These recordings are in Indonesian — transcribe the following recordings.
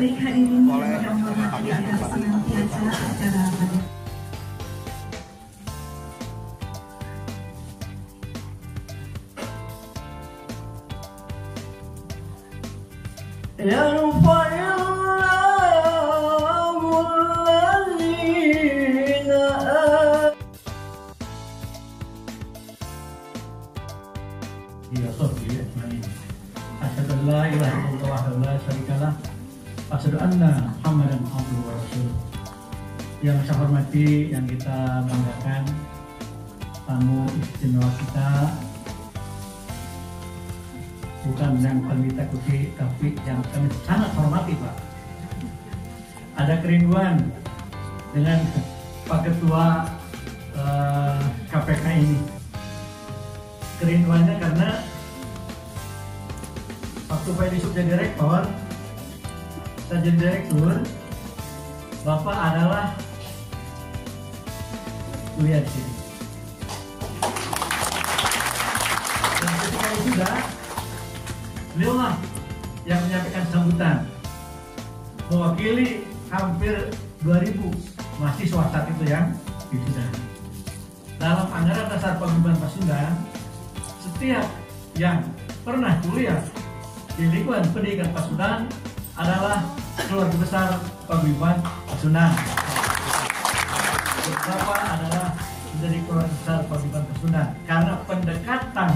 Baik hadirin yang menghormati acara senantiasa acara pada Asyhadu an la ilaha illallah wa la syarikalah. Asyhadu anna Muhammadan abduhu wa rasuluh. Yang saya hormati, yang kita banggakan, tamu istimewa kita, bukan yang kami takuti, tapi yang kami sangat hormati, Pak. Ada kerinduan dengan Pak Ketua KPK ini. Kerinduannya karena waktu Pak Yusuf jadi rektor, saya jadi direktur, Bapak adalah kuliah di sini. Dan ketika itu sudah, beliau lah yang menyampaikan sambutan, mewakili hampir 2000 mahasiswa saat itu yang wisuda. Dalam anggaran dasar paguyuban Pasundan, setiap yang pernah kuliah di lingkungan pendidikan Pasundan adalah keluarga besar paguyuban Pasundan. Bapak adalah menjadi keluarga besar paguyuban Pasundan karena pendekatan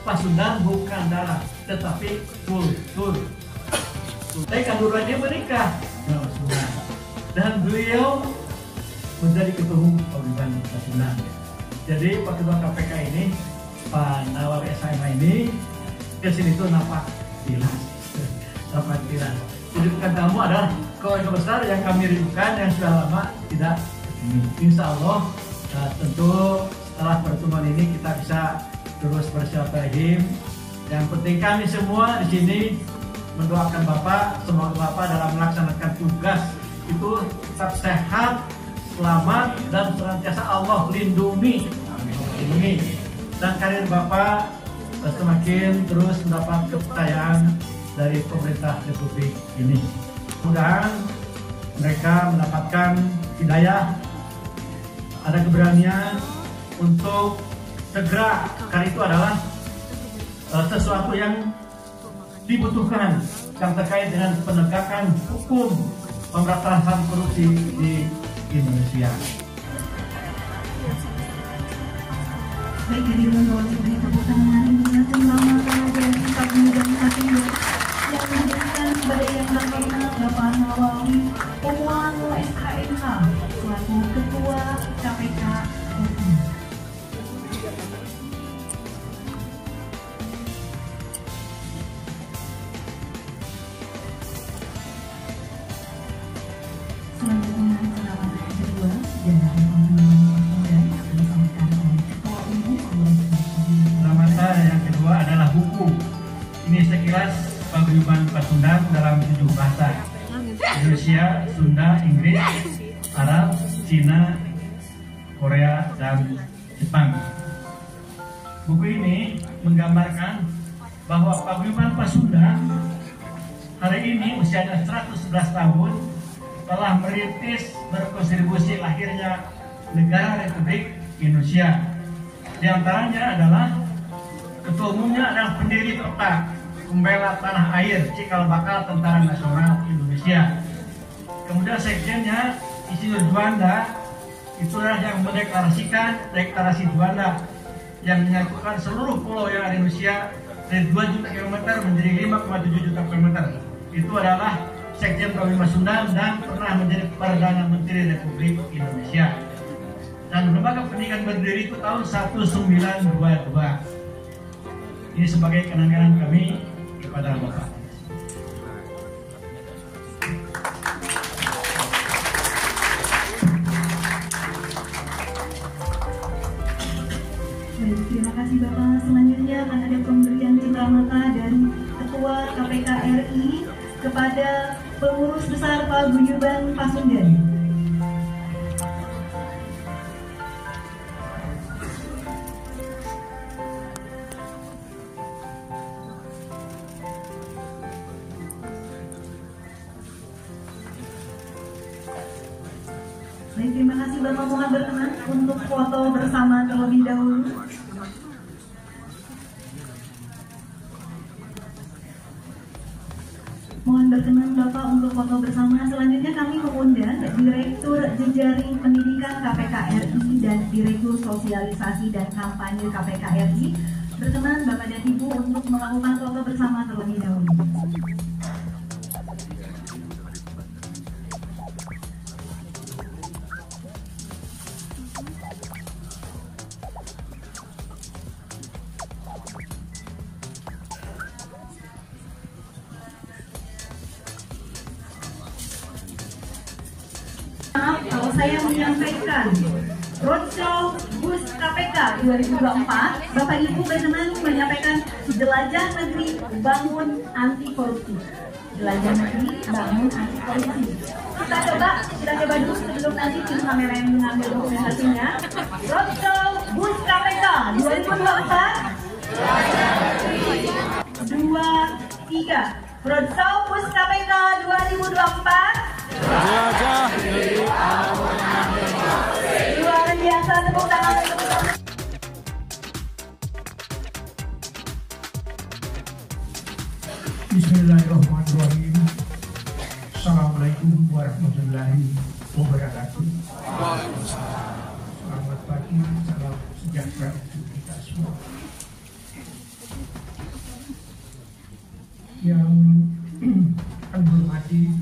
Pasundan bukan darah, tetapi kultur. Tapi kandurannya menikah dengan Pasundan, dan beliau menjadi ketua umum paguyuban Pasundan. Jadi Pak Ketua KPK ini, Pak Nawawi SHM ini kesini tuh napak tilas. Jadi bukan tamu, adalah keluarga besar yang kami rindukan yang sudah lama tidak ini. Insya Allah tentu setelah pertemuan ini kita bisa terus bersilaturahim. Yang penting kami semua di sini mendoakan Bapak, semoga Bapak dalam melaksanakan tugas itu tetap sehat, selamat, dan senantiasa Allah lindungi. Dan karir Bapak semakin terus mendapat kepercayaan dari pemerintah Republik ini. Mudah-mudahan mereka mendapatkan hidayah, ada keberanian untuk segera, karena itu adalah sesuatu yang dibutuhkan yang terkait dengan penegakan hukum pemberantasan korupsi di Indonesia. baik hadirin boleh beri tepuk tangan dengan sembahmata dari paguyuban Pasundan yang diberikan kepada yang terhormat Bapak Nawawi SHMH selaku Ketua KPK RI. Selanjutnya selamat hari kedua sejarah paguyuban Pasundan akan disampaikan oleh Ketua Umum Selamatan yang kedua adalah buku. Ini sekilas paguyuban Pasundan dalam 7 bahasa: Indonesia, Sunda, Inggris, Arab, Cina, Korea, dan Jepang. Buku ini menggambarkan bahwa paguyuban Pasundan hari ini usianya 111 tahun telah merintis berkontribusi lahirnya negara Republik Indonesia. Di antaranya adalah ketua umumnya adalah pendiri Perta, pembela tanah air, cikal bakal Tentara Nasional Indonesia. Kemudian sekjennya Insinyur Juanda, itulah yang mendeklarasikan deklarasi Juanda yang menyatukan seluruh pulau yang ada di Indonesia dari 2 juta kilometer menjadi 5,7 juta kilometer. Itu adalah Sekjen Paguyuban Pasundan dan pernah menjadi Perdana Menteri Republik Indonesia. Dan lembaga pendidikan berdiri itu tahun 1922. Ini sebagai kenangan kami kepada Bapak. Baik, terima kasih Bapak. Selanjutnya akan ada pemberian cindramata dari Ketua KPK RI kepada Pengurus Besar Paguyuban Pasundan. Baik, terima kasih Bapak, mohon berkenan untuk foto bersama terlebih dahulu. Mohon berkenan Bapak untuk foto bersama. Selanjutnya kami mengundang Direktur Jejaring Pendidikan KPK RI dan Direktur Sosialisasi dan Kampanye KPK RI. Berkenan Bapak dan Ibu untuk melakukan foto bersama terlebih dahulu. Maaf kalau saya menyampaikan Roadshow Bus KPK 2024, Bapak Ibu berkenan menyampaikan Jelajah Negeri Bangun Anti Korupsi. Jelajah Negeri Bangun Anti Korupsi. Kita coba dulu sebelum nanti tim kamera yang mengambil dokumentasinya. Roadshow Bus KPK 2024. 2, 3. Roadshow Bus KPK 2024. Jelajah Luar biasa, tepuk tangan. Bismillahirrahmanirrahim. Assalamualaikum warahmatullahi wabarakatuh. Selamat pagi, salam sejahtera untuk kita semua. Yang kami hormati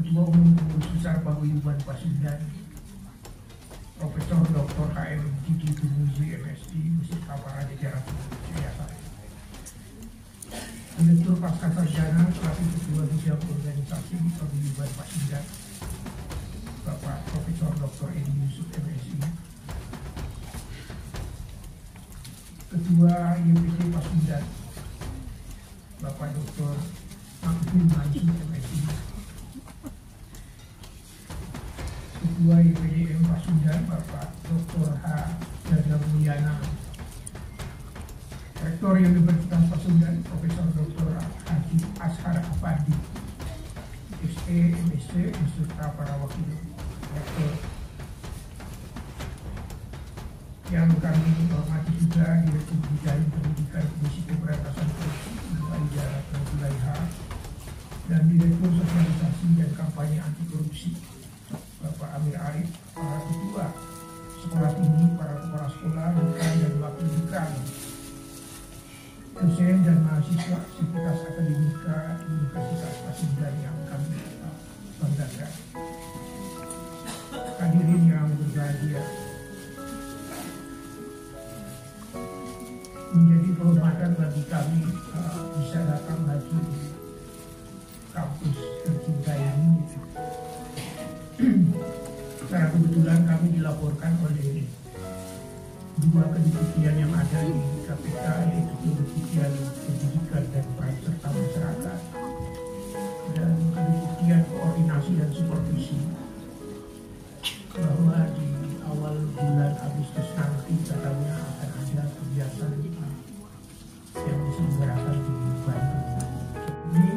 Ketua Umum Pengurus Besar Paguyuban Pasundan, Profesor Dr. H.M. Didi Tumuzi MSD beserta para jajaran kesehatan, Direktur Pascasarjana selaku Ketua Bidang Organisasi Paguyuban Pasundan, Bapak Profesor Dr. Edi Yusuf MSI, Ketua YPT Pasundan, Bapak Dr. Abdul Mansur MSI, Ketua IPDM Pasundan Bapak Dr. H. Jaga Mulyana, Rektor Universitas Pasundan Profesor Dr. Haji Ashar Afandi, SE, MSc, beserta para wakil rektor. Yang kami hormati juga Direktur Jejaring Pendidikan Komisi Pemberantasan Korupsi Daerah dan Wilayah dan Direktur Sosialisasi dan Kampanye Anti Korupsi Bapak Amir Arif, para ketua sekolah tinggi, para kepala sekolah, dekan dan wakil dekan, dosen dan mahasiswa Sivitas Akademika Universitas Pasundan yang kami banggakan. Hadirin yang berbahagia, menjadi kehormatan bagi kami bisa datang lagi di kampus tercinta ini. Secara kebetulan kami dilaporkan oleh dua kedeputian yang ada di KPK, yaitu Kedeputian Pendidikan dan Peran Serta Masyarakat dan Kedeputian Koordinasi dan Supervisi, bahwa di awal bulan Agustus nanti katanya akan ada kegiatan yang diselenggarakan di Bandung. Ini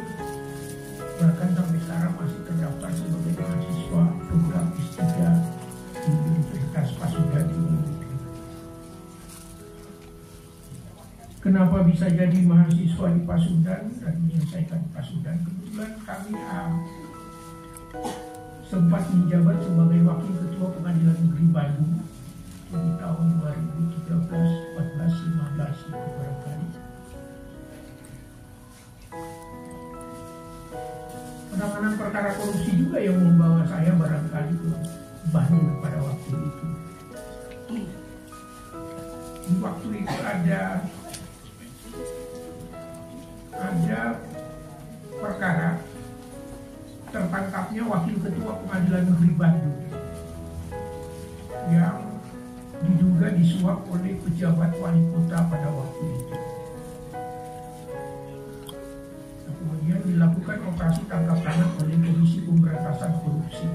bahkan sampai sekarang masih terdaftar sebagai mahasiswa program S3 di Universitas Pasundan ini. Kenapa bisa jadi mahasiswa di Pasundan dan menyelesaikan di Pasundan? Kebetulan kami sempat menjabat sebagai Wakil Ketua Pengadilan Negeri Bandung di tahun 2013, 14, 15 itu barangkali. Penanganan perkara korupsi juga yang membawa saya barangkali ke Bandung pada waktu itu. Di waktu itu ada perkara tertangkapnya Wakil Ketua Pengadilan Negeri Bandung yang diduga disuap oleh pejabat wali kota pada waktu itu. Nah, kemudian dilakukan operasi tangkap tangan oleh Komisi Pemberantasan Korupsi.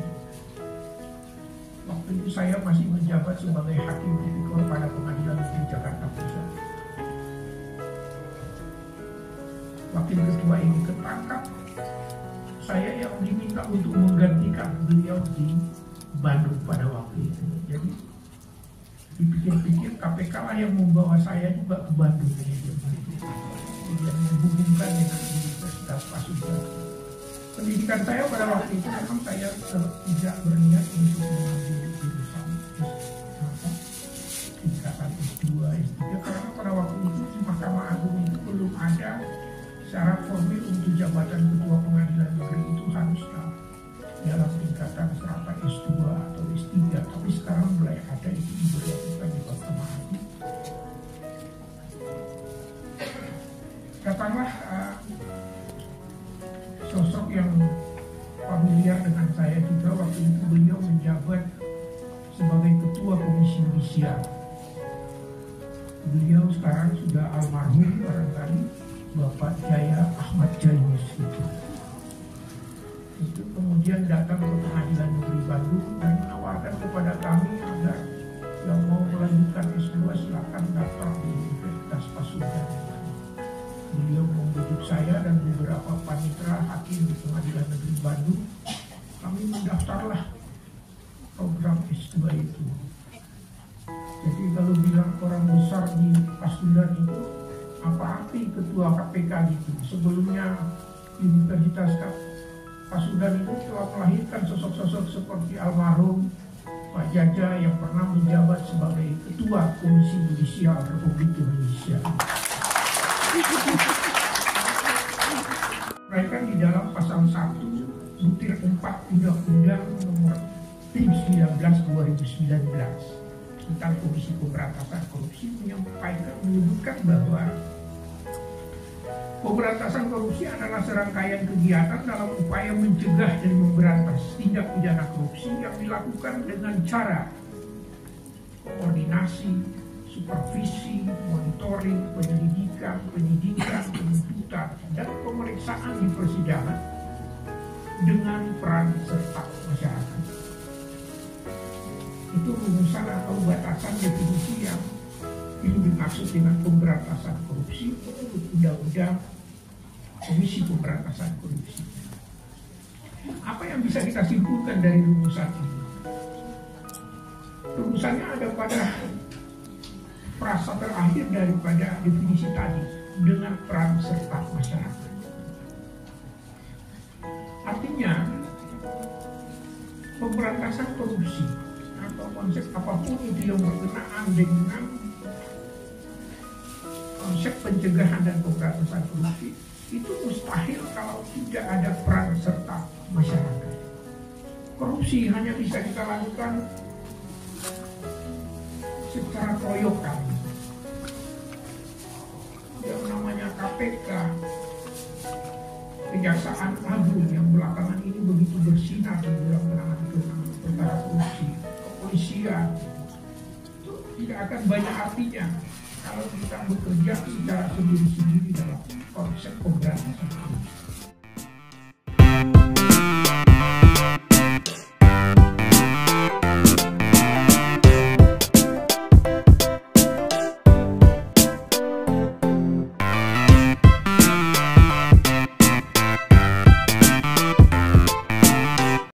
Waktu itu saya masih menjabat sebagai Hakim Tipikor pada Pengadilan Negeri Jakarta Pusat. Wakil ketua ini ketangkap, saya yang diminta minta untuk menggantikan beliau di Bandung pada waktu itu. Jadi dipikir-pikir KPK lah yang membawa saya juga ke Bandung ini. Kemudian menghubungkan dengan Universitas Pasundan. Pendidikan saya pada waktu itu memang saya tidak berniat untuk mengambil jurusan tingkatan S2, S3 karena pada waktu itu di Mahkamah Agung itu belum ada syarat formil untuk jabatan ketua pengadilan negeri itu harus dalam tingkatan serata S2 atau S3, tapi sekarang mulai ada itu diberlakukan di Mahkamah Agung. Datanglah sosok yang familiar dengan saya juga waktu itu, beliau menjabat sebagai ketua komisi yudisial. Beliau sekarang sudah almarhum barangkali, Bapak Jaya Ahmad Jayus itu kemudian datang ke Pengadilan Negeri Bandung dan menawarkan kepada kami agar yang mau melanjutkan S2 silakan daftar di Universitas Pasundan. Beliau membujuk saya dan beberapa panitera hakim di Pengadilan Negeri Bandung. Kami mendaftarlah program S2 itu. Jadi kalau bilang orang besar di Pasundan itu apa arti ketua KPK gitu? Sebelumnya Universitas Pasundan itu telah melahirkan sosok-sosok seperti almarhum Pak Jaja yang pernah menjabat sebagai Ketua Komisi Yudisial Republik Indonesia. Mereka di dalam pasal 1 butir 4 Undang-Undang Nomor 19 2019 tentang Komisi Pemberantasan Korupsi menyebutkan bahwa pemberantasan korupsi adalah serangkaian kegiatan dalam upaya mencegah dan memberantas tindak pidana korupsi yang dilakukan dengan cara koordinasi, supervisi, monitoring, penyidikan, penuntutan, dan pemeriksaan di persidangan dengan peran serta masyarakat. Itu rumusan atau batasan definisi yang ini dimaksud dengan pemberantasan korupsi menurut Undang-Undang Komisi Pemberantasan Korupsi. Apa yang bisa kita simpulkan dari rumusan ini? Rumusannya ada pada frasa terakhir daripada definisi tadi, dengan peran serta masyarakat. Artinya, pemberantasan korupsi atau konsep apapun itu yang berkenaan dengan konsep pencegahan dan pemberantasan korupsi itu mustahil kalau tidak ada peran serta masyarakat. Korupsi hanya bisa kita lakukan secara keroyokan. Yang namanya KPK, Kejaksaan Agung yang belakangan ini begitu bersinar dalam menangani perkara korupsi, kepolisian, itu tidak akan banyak artinya kalau kita bekerja secara sendiri-sendiri